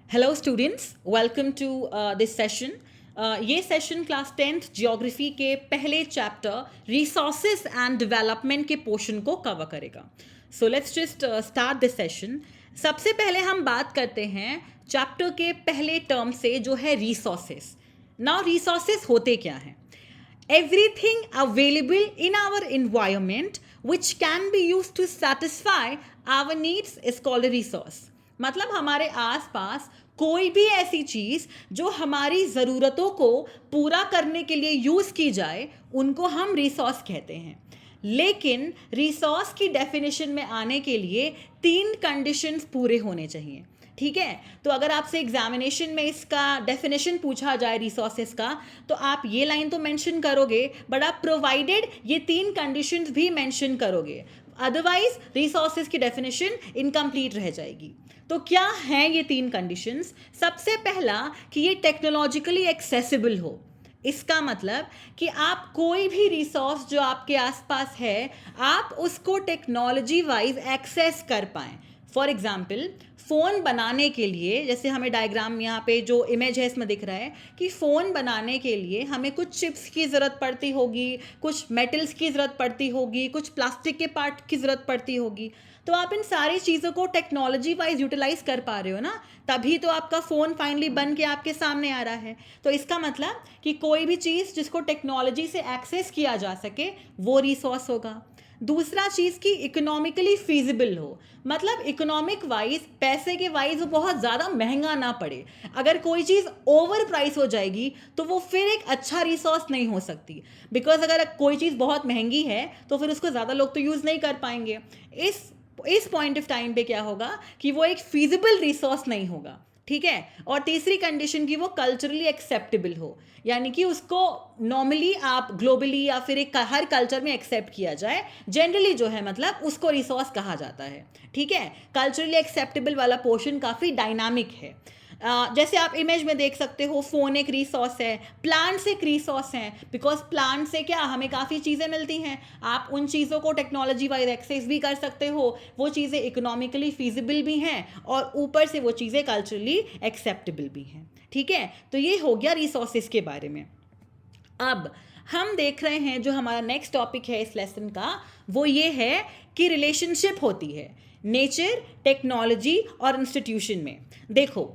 Hello students, welcome to this session. ये session class 10th geography के पहले chapter resources and development के portion को कवर करेगा। So let's just start this session. सबसे पहले हम बात करते हैं चैप्टर के पहले टर्म से, जो है रिसोर्सेज। नाउ रिसोर्सेज होते क्या हैं? Everything available in our environment which can be used to satisfy our needs is called a resource। मतलब हमारे आसपास कोई भी ऐसी चीज़ जो हमारी ज़रूरतों को पूरा करने के लिए यूज़ की जाए, उनको हम रिसोर्स कहते हैं। लेकिन रिसोर्स की डेफिनेशन में आने के लिए 3 कंडीशंस पूरे होने चाहिए। ठीक है, तो अगर आपसे एग्जामिनेशन में इसका डेफिनेशन पूछा जाए रिसोर्सेज का, तो आप ये लाइन तो मेंशन करोगे, बट आप प्रोवाइडेड ये 3 कंडीशंस भी मेंशन करोगे, अदरवाइज रिसोर्सेज की डेफिनेशन इनकम्प्लीट रह जाएगी। तो क्या हैं ये 3 कंडीशंस? सबसे पहला कि ये टेक्नोलॉजिकली एक्सेसिबल हो। इसका मतलब कि आप कोई भी रिसोर्स जो आपके आसपास है, आप उसको टेक्नोलॉजी वाइज एक्सेस कर पाएँ। फॉर एग्जाम्पल, फ़ोन बनाने के लिए, जैसे हमें डायग्राम यहाँ पे जो इमेज है इसमें दिख रहा है कि फ़ोन बनाने के लिए हमें कुछ चिप्स की ज़रूरत पड़ती होगी, कुछ मेटल्स की ज़रूरत पड़ती होगी, कुछ प्लास्टिक के पार्ट की ज़रूरत पड़ती होगी। तो आप इन सारी चीज़ों को टेक्नोलॉजी वाइज यूटिलाइज कर पा रहे हो ना, तभी तो आपका फ़ोन फाइनली बन के आपके सामने आ रहा है। तो इसका मतलब कि कोई भी चीज़ जिसको टेक्नोलॉजी से एक्सेस किया जा सके, वो रिसोर्स होगा। दूसरा चीज़ कि इकोनॉमिकली फीजिबल हो, मतलब इकोनॉमिक वाइज, पैसे के वाइज वो बहुत ज़्यादा महंगा ना पड़े। अगर कोई चीज़ ओवर प्राइस हो जाएगी तो वो फिर एक अच्छा रिसोर्स नहीं हो सकती, बिकॉज अगर कोई चीज़ बहुत महंगी है तो फिर उसको ज़्यादा लोग तो यूज़ नहीं कर पाएंगे। इस पॉइंट ऑफ टाइम पे क्या होगा कि वो एक फीजिबल रिसोर्स नहीं होगा। ठीक है, और तीसरी कंडीशन की वो कल्चरली एक्सेप्टेबल हो, यानी कि उसको नॉर्मली आप ग्लोबली या फिर एक हर कल्चर में एक्सेप्ट किया जाए, जनरली जो है, मतलब उसको रिसोर्स कहा जाता है। ठीक है, कल्चरली एक्सेप्टेबल वाला पोर्शन काफ़ी डायनामिक है। जैसे आप इमेज में देख सकते हो, फ़ोन एक रिसोर्स है, प्लांट्स एक रिसोर्स हैं, बिकॉज प्लांट से क्या हमें काफ़ी चीज़ें मिलती हैं। आप उन चीज़ों को टेक्नोलॉजी वाइज एक्सेस भी कर सकते हो, वो चीज़ें इकोनॉमिकली फीजिबल भी हैं और ऊपर से वो चीज़ें कल्चरली एक्सेप्टेबल भी हैं। ठीक है, तो ये हो गया रिसोर्सेज के बारे में। अब हम देख रहे हैं जो हमारा नेक्स्ट टॉपिक है इस लेसन का, वो ये है कि रिलेशनशिप होती है नेचर, टेक्नोलॉजी और इंस्टीट्यूशन में। देखो,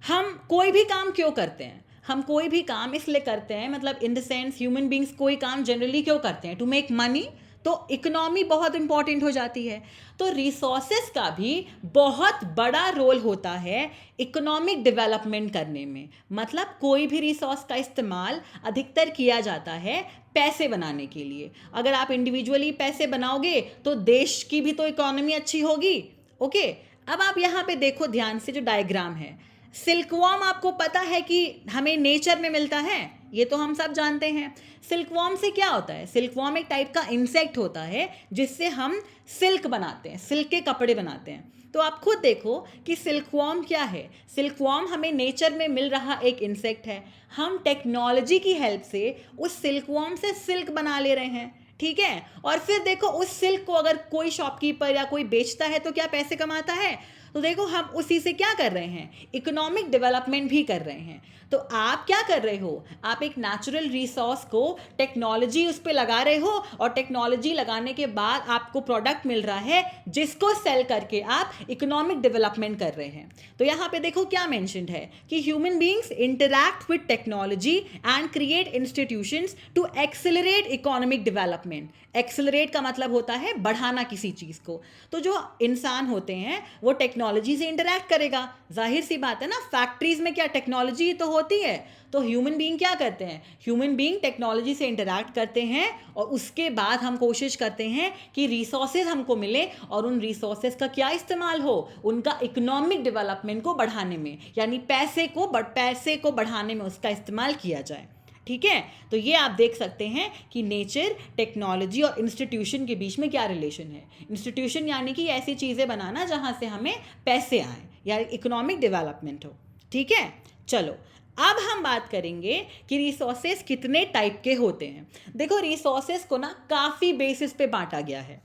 हम कोई भी काम क्यों करते हैं? हम कोई भी काम इसलिए करते हैं, मतलब in the sense human beings कोई काम जनरली क्यों करते हैं? To make money. तो इकोनॉमी बहुत इंपॉर्टेंट हो जाती है। तो रिसोर्सेज का भी बहुत बड़ा रोल होता है इकोनॉमिक डेवलपमेंट करने में। मतलब कोई भी रिसोर्स का इस्तेमाल अधिकतर किया जाता है पैसे बनाने के लिए। अगर आप इंडिविजुअली पैसे बनाओगे तो देश की भी तो इकोनॉमी अच्छी होगी। ओके, अब आप यहाँ पे देखो ध्यान से, जो डायग्राम है, सिल्कवॉर्म आपको पता है कि हमें नेचर में मिलता है, ये तो हम सब जानते हैं। सिल्कवॉर्म से क्या होता है? सिल्कवॉर्म एक टाइप का इंसेक्ट होता है जिससे हम सिल्क बनाते हैं, सिल्क के कपड़े बनाते हैं। तो आप खुद देखो कि सिल्कवॉर्म क्या है। सिल्कवॉर्म हमें नेचर में मिल रहा एक इंसेक्ट है, हम टेक्नोलॉजी की हेल्प से उस सिल्कवॉर्म से सिल्क बना ले रहे हैं। ठीक है, और फिर देखो उस सिल्क को अगर कोई शॉपकीपर या कोई बेचता है तो क्या पैसे कमाता है? तो देखो हम उसी से क्या कर रहे हैं, इकोनॉमिक डेवलपमेंट भी कर रहे हैं। तो आप क्या कर रहे हो? आप एक नेचुरल रिसोर्स को टेक्नोलॉजी उस पर लगा रहे हो, और टेक्नोलॉजी लगाने के बाद आपको प्रोडक्ट मिल रहा है जिसको सेल करके आप इकोनॉमिक डेवलपमेंट कर रहे हैं। तो यहाँ पे देखो क्या मेंशन्ड है कि human beings interact with technology and create institutions to accelerate economic development. Accelerate का मतलब होता है बढ़ाना किसी चीज़ को। तो जो इंसान होते हैं वो टेक्नोलॉजी से इंटरैक्ट करेगा, जाहिर सी बात है ना, फैक्ट्रीज में क्या टेक्नोलॉजी तो होती है। तो ह्यूमन बीइंग क्या करते हैं? ह्यूमन बीइंग टेक्नोलॉजी से इंटरैक्ट करते हैं और उसके बाद हम कोशिश करते हैं कि रिसोर्सेज हमको मिले और उन रिसोर्सेज का क्या इस्तेमाल हो, उनका इकोनॉमिक डेवलपमेंट को बढ़ाने में, यानी पैसे को बढ़ाने में उसका इस्तेमाल किया जाए। ठीक है, तो ये आप देख सकते हैं कि नेचर, टेक्नोलॉजी और इंस्टीट्यूशन के बीच में क्या रिलेशन है। इंस्टीट्यूशन यानी कि ऐसी चीज़ें बनाना जहाँ से हमें पैसे आए या इकोनॉमिक डेवलपमेंट हो। ठीक है, चलो अब हम बात करेंगे कि रिसोर्सेज कितने टाइप के होते हैं। देखो, रिसोर्सेज को ना काफ़ी बेसिस पे बांटा गया है।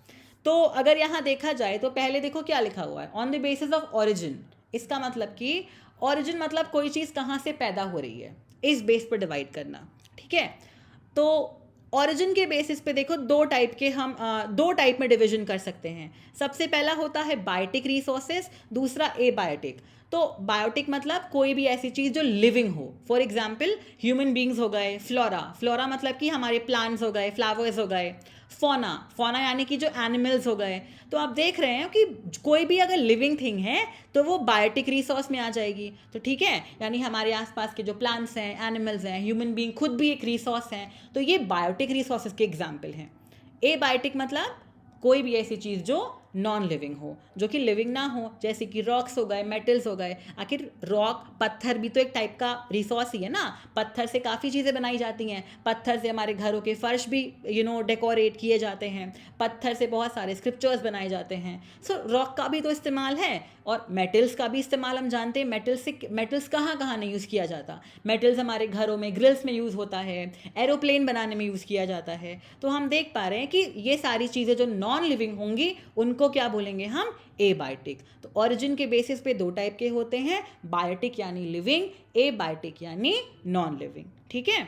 तो अगर यहाँ देखा जाए तो पहले देखो क्या लिखा हुआ है, on the basis of origin. इसका मतलब कि ऑरिजिन मतलब कोई चीज़ कहाँ से पैदा हो रही है, इस बेस पर डिवाइड करना, ठीक है। तो ऑरिजिन के बेसिस पे देखो दो टाइप में डिवीजन कर सकते हैं। सबसे पहला होता है बायोटिक रिसोर्सेस, दूसरा एबायोटिक। तो बायोटिक मतलब कोई भी ऐसी चीज़ जो लिविंग हो, फॉर एग्जाम्पल ह्यूमन बींग्स हो गए, फ्लोरा मतलब कि हमारे प्लांट्स हो गए, फ्लावर्स हो गए, फोना यानी कि जो एनिमल्स हो गए। तो आप देख रहे हैं कि कोई भी अगर लिविंग थिंग है तो वो बायोटिक रिसोर्स में आ जाएगी। तो ठीक है, यानी हमारे आसपास के जो प्लांट्स हैं, एनिमल्स हैं, ह्यूमन बीइंग खुद भी एक रिसोर्स हैं, तो ये बायोटिक रिसोर्सेज के एग्जाम्पल हैं। एबायोटिक मतलब कोई भी ऐसी चीज़ जो नॉन लिविंग हो, जो कि लिविंग ना हो, जैसे कि रॉक्स हो गए, मेटल्स हो गए। आखिर रॉक, पत्थर भी तो एक टाइप का रिसोर्स ही है ना। पत्थर से काफ़ी चीज़ें बनाई जाती हैं, पत्थर से हमारे घरों के फर्श भी डेकोरेट किए जाते हैं, पत्थर से बहुत सारे स्क्रिप्चर्स बनाए जाते हैं। सो रॉक का भी तो इस्तेमाल है, और मेटल्स का भी इस्तेमाल हम जानते हैं। मेटल्स कहाँ कहाँ नहीं यूज़ किया जाता। मेटल्स हमारे घरों में ग्रिल्स में यूज़ होता है, एरोप्लेन बनाने में यूज़ किया जाता है। तो हम देख पा रहे हैं कि ये सारी चीज़ें जो नॉन लिविंग होंगी उनको क्या बोलेंगे हम, एबायोटिक। तो ओरिजिन के बेसिस पे दो टाइप के होते हैं, बायोटिक यानी लिविंग, एबायोटिक यानी नॉन लिविंग, ठीक है।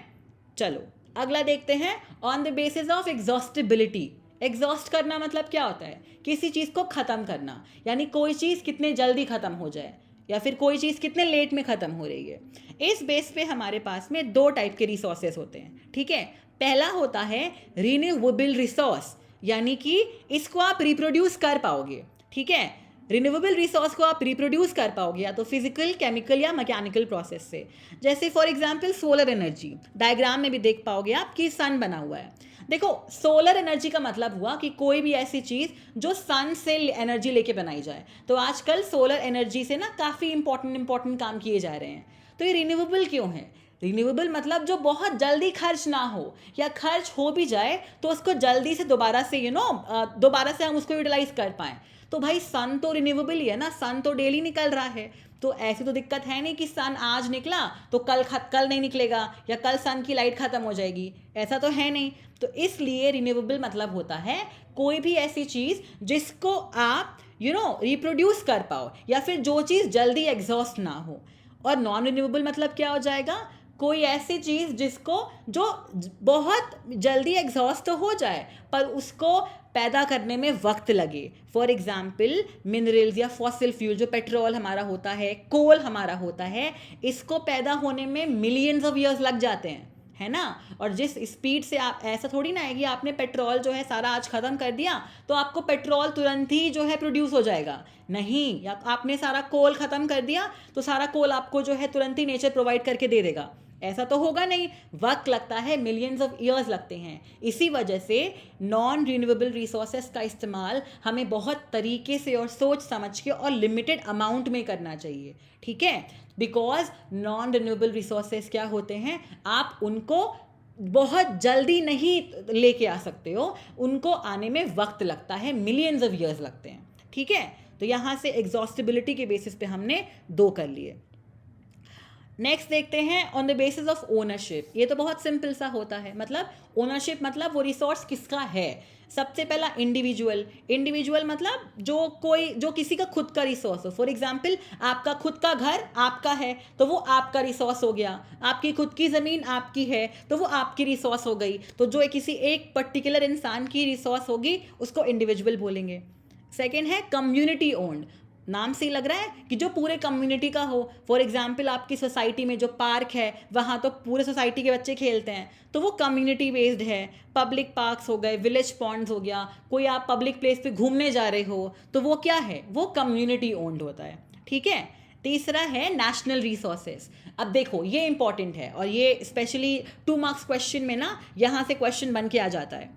चलो अगला देखते हैं, on the basis of exhaustibility. Exhaust करना मतलब क्या होता है, किसी चीज़ को ख़त्म करना, यानी कोई चीज़ कितने जल्दी ख़त्म हो जाए या फिर कोई चीज़ कितने लेट में ख़त्म हो रही है। इस बेस पे हमारे पास में दो टाइप के रिसोर्सेज होते हैं, ठीक है। पहला होता है रिन्यूएबल रिसोर्स, यानी कि इसको आप रिप्रोड्यूस कर पाओगे, ठीक है। रिन्यूएबल रिसोर्स को आप रिप्रोड्यूस कर पाओगे या तो फिजिकल, केमिकल या मैकेनिकल प्रोसेस से। जैसे for example solar energy, diagram में भी देख पाओगे आप कि सन बना हुआ है। देखो सोलर एनर्जी का मतलब हुआ कि कोई भी ऐसी चीज़ जो सन से एनर्जी लेके बनाई जाए। तो आजकल सोलर एनर्जी से ना काफ़ी इंपॉर्टेंट काम किए जा रहे हैं। तो ये रिन्यूएबल क्यों है? रिन्यूएबल मतलब जो बहुत जल्दी खर्च ना हो, या खर्च हो भी जाए तो उसको जल्दी से दोबारा से दोबारा से हम उसको यूटिलाइज कर पाएँ। तो भाई सन तो रिन्यूएबल ही है ना, सन तो डेली निकल रहा है। तो ऐसी तो दिक्कत है नहीं कि सन आज निकला तो कल नहीं निकलेगा, या कल सन की लाइट खत्म हो जाएगी, ऐसा तो है नहीं। तो इसलिए रिन्यूएबल मतलब होता है कोई भी ऐसी चीज़ जिसको आप रिप्रोड्यूस कर पाओ, या फिर जो चीज़ जल्दी एग्जॉस्ट ना हो। और नॉन रिन्यूएबल मतलब क्या हो जाएगा, कोई ऐसी चीज़ जो बहुत जल्दी एग्जॉस्ट तो हो जाए पर उसको पैदा करने में वक्त लगे। फॉर एग्जाम्पल मिनरल्स या फॉसिल फ्यूल, जो पेट्रोल हमारा होता है, कोल हमारा होता है, इसको पैदा होने में मिलियंस ऑफ ईयर्स लग जाते हैं, है ना। और जिस स्पीड से आप, ऐसा थोड़ी ना है कि आपने पेट्रोल जो है सारा आज ख़त्म कर दिया तो आपको पेट्रोल तुरंत ही जो है प्रोड्यूस हो जाएगा, नहीं। या आपने सारा कोल ख़त्म कर दिया तो सारा कोल आपको जो है तुरंत ही नेचर प्रोवाइड करके दे देगा, ऐसा तो होगा नहीं। वक्त लगता है, मिलियंस ऑफ ईयर्स लगते हैं। इसी वजह से नॉन रिन्यूएबल रिसोर्सेज का इस्तेमाल हमें बहुत तरीके से और सोच समझ के और लिमिटेड अमाउंट में करना चाहिए, ठीक है। बिकॉज नॉन रिन्यूएबल रिसोर्सेज क्या होते हैं, आप उनको बहुत जल्दी नहीं लेके आ सकते हो, उनको आने में वक्त लगता है, मिलियंस ऑफ ईयर्स लगते हैं, ठीक है। तो यहाँ से एग्जॉस्टिबिलिटी के बेसिस पे हमने दो कर लिए। नेक्स्ट देखते हैं on the basis of ownership. ये तो बहुत सिंपल सा होता है, मतलब ओनरशिप मतलब वो रिसोर्स किसका है। सबसे पहला इंडिविजुअल मतलब जो किसी का खुद का रिसोर्स हो। फॉर एग्जाम्पल आपका खुद का घर आपका है तो वो आपका रिसोर्स हो गया, आपकी खुद की ज़मीन आपकी है तो वो आपकी रिसोर्स हो गई। तो जो किसी एक पर्टिकुलर इंसान की रिसोर्स होगी उसको इंडिविजुअल बोलेंगे। सेकेंड है कम्युनिटी ओन्ड, नाम से ही लग रहा है कि जो पूरे कम्युनिटी का हो। फॉर एग्जाम्पल आपकी सोसाइटी में जो पार्क है वहाँ तो पूरे सोसाइटी के बच्चे खेलते हैं, तो वो कम्युनिटी बेस्ड है। पब्लिक पार्क्स हो गए, विलेज पॉन्ड्स हो गया, कोई आप पब्लिक प्लेस पे घूमने जा रहे हो तो वो क्या है, वो कम्युनिटी ओन्ड होता है, ठीक है। तीसरा है नेशनल रिसोर्सेज। अब देखो ये इंपॉर्टेंट है और ये स्पेशली 2 मार्क्स क्वेश्चन में ना यहाँ से क्वेश्चन बन के आ जाता है।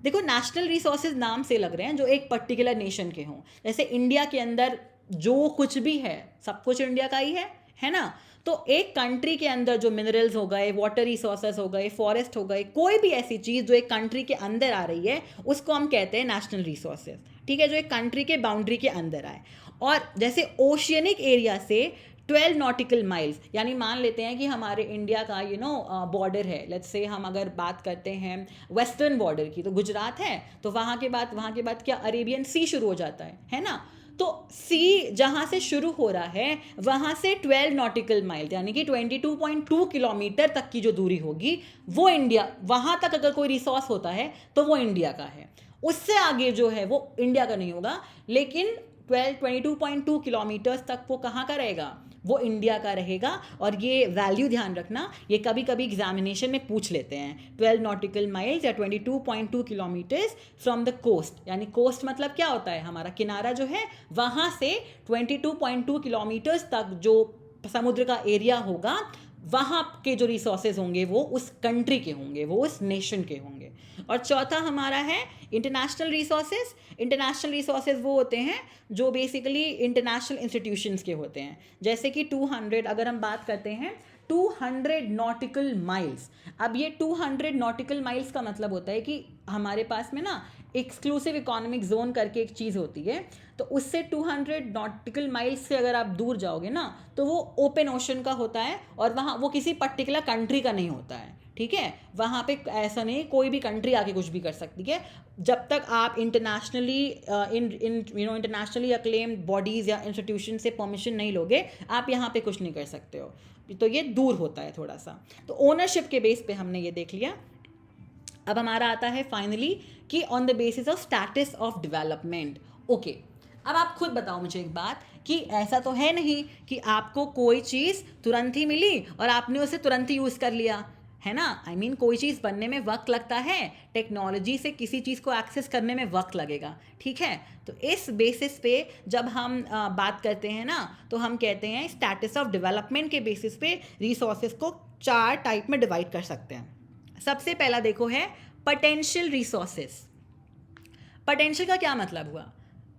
देखो नेशनल रिसोर्सेज नाम से लग रहे हैं जो एक पर्टिकुलर नेशन के हों। जैसे इंडिया के अंदर जो कुछ भी है सब कुछ इंडिया का ही है ना। तो एक कंट्री के अंदर जो मिनरल्स हो गए, वाटर रिसोर्सेज हो गए, फॉरेस्ट हो गए, कोई भी ऐसी चीज़ जो एक कंट्री के अंदर आ रही है उसको हम कहते हैं नेशनल रिसोर्सेज, ठीक है, जो एक कंट्री के बाउंड्री के अंदर आए। और जैसे ओशियनिक एरिया से 12 नॉटिकल माइल्स, यानी मान लेते हैं कि हमारे इंडिया का बॉर्डर है, लेट्स से हम अगर बात करते हैं वेस्टर्न बॉर्डर की, तो गुजरात है, तो वहाँ के बाद क्या अरेबियन सी शुरू हो जाता है ना। तो सी जहाँ से शुरू हो रहा है वहाँ से 12 नॉटिकल माइल यानी कि 22.2 किलोमीटर तक की जो दूरी होगी वो इंडिया, वहाँ तक अगर कोई रिसोर्स होता है तो वो इंडिया का है। उससे आगे जो है वो इंडिया का नहीं होगा, लेकिन 22.2 किलोमीटर्स तक वो कहाँ का रहेगा, वो इंडिया का रहेगा। और ये वैल्यू ध्यान रखना, ये कभी कभी एग्जामिनेशन में पूछ लेते हैं। 12 नॉटिकल माइल्स या 22.2 किलोमीटर्स फ्रॉम द कोस्ट, यानी कोस्ट मतलब क्या होता है, हमारा किनारा जो है वहाँ से 22.2 किलोमीटर्स तक जो समुद्र का एरिया होगा, वहाँ के जो रिसोर्सेज होंगे वो उस कंट्री के होंगे, वो उस नेशन के होंगे। और चौथा हमारा है इंटरनेशनल रिसोर्सेज। इंटरनेशनल रिसोर्सेज वो होते हैं जो बेसिकली इंटरनेशनल इंस्टीट्यूशंस के होते हैं, जैसे कि 200, अगर हम बात करते हैं 200 नॉटिकल माइल्स। अब ये 200 नॉटिकल माइल्स का मतलब होता है कि हमारे पास में ना एक्सक्लूसिव इकोनॉमिक जोन करके एक चीज़ होती है, तो उससे 200 नॉटिकल माइल्स से अगर आप दूर जाओगे ना तो वो ओपन ओशन का होता है, और वहाँ वो किसी पर्टिकुलर कंट्री का नहीं होता है, ठीक है। वहाँ पे ऐसा नहीं कोई भी कंट्री आके कुछ भी कर सकती है, जब तक आप इंटरनेशनली इंटरनेशनली अक्लेम्ड बॉडीज़ या इंस्टीट्यूशन से परमिशन नहीं लोगे, आप यहाँ पे कुछ नहीं कर सकते हो। तो ये दूर होता है थोड़ा सा। तो ओनरशिप के बेस पे हमने ये देख लिया। अब हमारा आता है फाइनली कि on the basis of status of development. Okay, अब आप खुद बताओ मुझे एक बात कि ऐसा तो है नहीं कि आपको कोई चीज़ तुरंत ही मिली और आपने उसे तुरंत ही यूज़ कर लिया, है ना। आई मीन कोई चीज़ बनने में वक्त लगता है, टेक्नोलॉजी से किसी चीज़ को एक्सेस करने में वक्त लगेगा, ठीक है। तो इस बेसिस पे जब हम बात करते हैं ना, तो हम कहते हैं स्टैटस ऑफ डेवलपमेंट के बेसिस पे रिसोर्सेज को 4 टाइप में डिवाइड कर सकते हैं। सबसे पहला देखो है पोटेंशियल रिसोर्सेज। पोटेंशियल का क्या मतलब हुआ,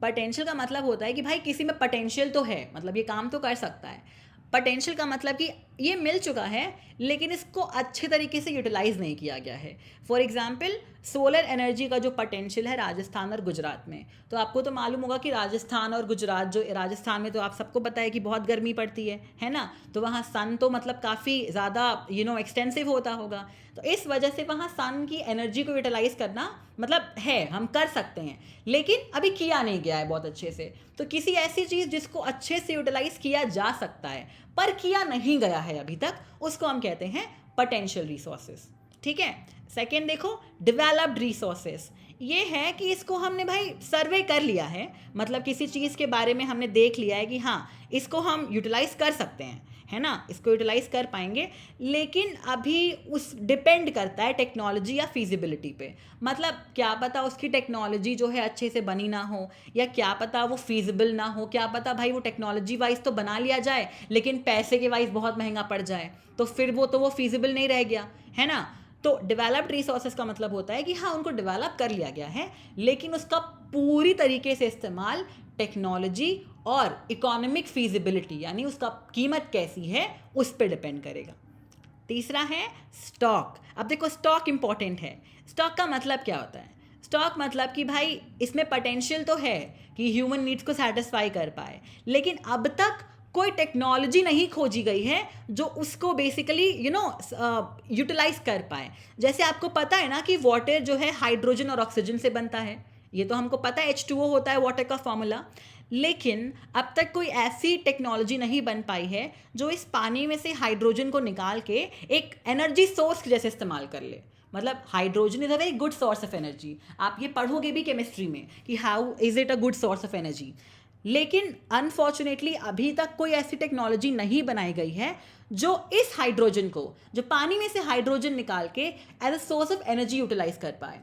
पोटेंशियल का मतलब होता है कि भाई किसी में पोटेंशियल तो है, मतलब ये काम तो कर सकता है। पोटेंशियल का मतलब कि ये मिल चुका है लेकिन इसको अच्छे तरीके से यूटिलाइज नहीं किया गया है। फॉर एग्जाम्पल सोलर एनर्जी का जो पोटेंशियल है राजस्थान और गुजरात में, तो आपको तो मालूम होगा कि राजस्थान और गुजरात, जो राजस्थान में तो आप सबको पता है कि बहुत गर्मी पड़ती है ना, तो वहाँ सन तो मतलब काफ़ी ज़्यादा एक्सटेंसिव होता होगा। तो इस वजह से वहाँ सन की एनर्जी को यूटिलाइज करना मतलब है, हम कर सकते हैं, लेकिन अभी किया नहीं गया है बहुत अच्छे से। तो किसी ऐसी चीज़ जिसको अच्छे से यूटिलाइज किया जा सकता है पर किया नहीं गया है अभी तक, उसको हम कहते हैं पोटेंशियल रिसोर्सेज, ठीक है। सेकेंड देखो डेवलप्ड रिसोर्सेज, ये है कि इसको हमने भाई सर्वे कर लिया है, मतलब किसी चीज़ के बारे में हमने देख लिया है कि हाँ इसको हम यूटिलाइज कर सकते हैं, है ना, इसको यूटिलाइज कर पाएंगे, लेकिन अभी उस डिपेंड करता है टेक्नोलॉजी या फिजिबिलिटी पे। मतलब क्या पता उसकी टेक्नोलॉजी जो है अच्छे से बनी ना हो, या क्या पता वो फिजिबल ना हो, क्या पता भाई वो टेक्नोलॉजी वाइज तो बना लिया जाए लेकिन पैसे के वाइज बहुत महंगा पड़ जाए, तो फिर वो फिजिबल नहीं रह गया, है ना। तो डेवलप्ड रिसोर्सेज का मतलब होता है कि हाँ उनको डेवलप कर लिया गया है, लेकिन उसका पूरी तरीके से इस्तेमाल टेक्नोलॉजी और इकोनॉमिक फिजिबिलिटी यानी उसका कीमत कैसी है उस पर डिपेंड करेगा। तीसरा है स्टॉक। अब देखो स्टॉक इंपॉर्टेंट है। स्टॉक का मतलब क्या होता है, स्टॉक मतलब कि भाई इसमें पोटेंशियल तो है कि ह्यूमन नीड्स को सेटिस्फाई कर पाए, लेकिन अब तक कोई टेक्नोलॉजी नहीं खोजी गई है जो उसको बेसिकली यूटिलाइज कर पाए। जैसे आपको पता है ना कि वाटर जो है हाइड्रोजन और ऑक्सीजन से बनता है, ये तो हमको पता है, H2O होता है वाटर का फॉर्मूला, लेकिन अब तक कोई ऐसी टेक्नोलॉजी नहीं बन पाई है जो इस पानी में से हाइड्रोजन को निकाल के एक एनर्जी सोर्स जैसे इस्तेमाल कर ले। मतलब hydrogen is a very good source of energy, आप ये पढ़ोगे भी केमिस्ट्री में कि how is it a good source of energy, लेकिन अनफॉर्चुनेटली अभी तक कोई ऐसी टेक्नोलॉजी नहीं बनाई गई है जो इस हाइड्रोजन को, जो पानी में से हाइड्रोजन निकाल के as a source of energy utilise कर पाए।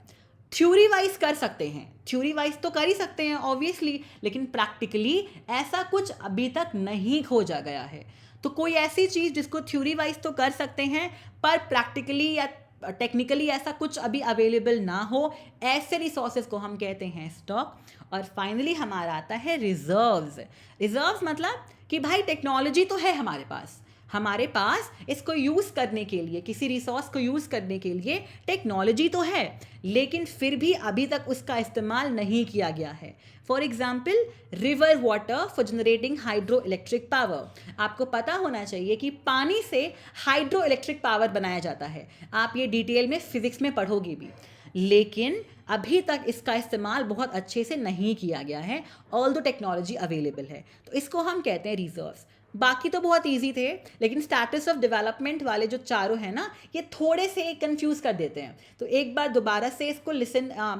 थ्योरी वाइज कर सकते हैं, थ्योरी वाइज तो कर ही सकते हैं ऑब्वियसली, लेकिन प्रैक्टिकली ऐसा कुछ अभी तक नहीं खोजा गया है। तो कोई ऐसी चीज़ जिसको थ्योरी वाइज तो कर सकते हैं पर प्रैक्टिकली या टेक्निकली ऐसा कुछ अभी अवेलेबल ना हो, ऐसे रिसोर्सेज को हम कहते हैं स्टॉक। और फाइनली हमारा आता है रिजर्व्स। रिजर्व्स मतलब कि भाई टेक्नोलॉजी तो है हमारे पास इसको यूज़ करने के लिए, किसी रिसोर्स को यूज़ करने के लिए टेक्नोलॉजी तो है, लेकिन फिर भी अभी तक उसका इस्तेमाल नहीं किया गया है। For example river water for generating hydro electric power. आपको पता होना चाहिए कि पानी से हाइड्रो इलेक्ट्रिक पावर बनाया जाता है, आप ये डिटेल में फिजिक्स में पढ़ोगे भी। लेकिन अभी तक इसका इस्तेमाल बहुत अच्छे से नहीं किया गया है, ऑल दो टेक्नोलॉजी अवेलेबल है, तो इसको हम कहते हैं रिजर्व्स। बाकी तो बहुत इजी थे, लेकिन स्टेटस ऑफ डेवलपमेंट वाले जो चारों हैं ना, ये थोड़े से कंफ्यूज कर देते हैं। तो एक बार दोबारा से इसको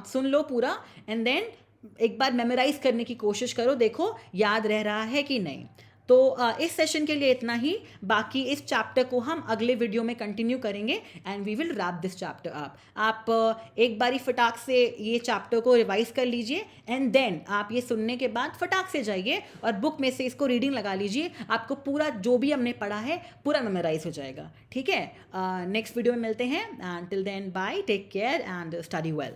सुन लो पूरा, एंड देन एक बार मेमोराइज करने की कोशिश करो, देखो याद रह रहा है कि नहीं। तो इस सेशन के लिए इतना ही। बाकी इस चैप्टर को हम अगले वीडियो में कंटिन्यू करेंगे and we will wrap this chapter up. आप एक बारी फटाक से ये चैप्टर को रिवाइज कर लीजिए, एंड देन आप ये सुनने के बाद फटाक से जाइए और बुक में से इसको रीडिंग लगा लीजिए, आपको पूरा जो भी हमने पढ़ा है पूरा मेमोराइज हो जाएगा। ठीक है, नेक्स्ट वीडियो में मिलते हैं, and till then bye, take care and study well.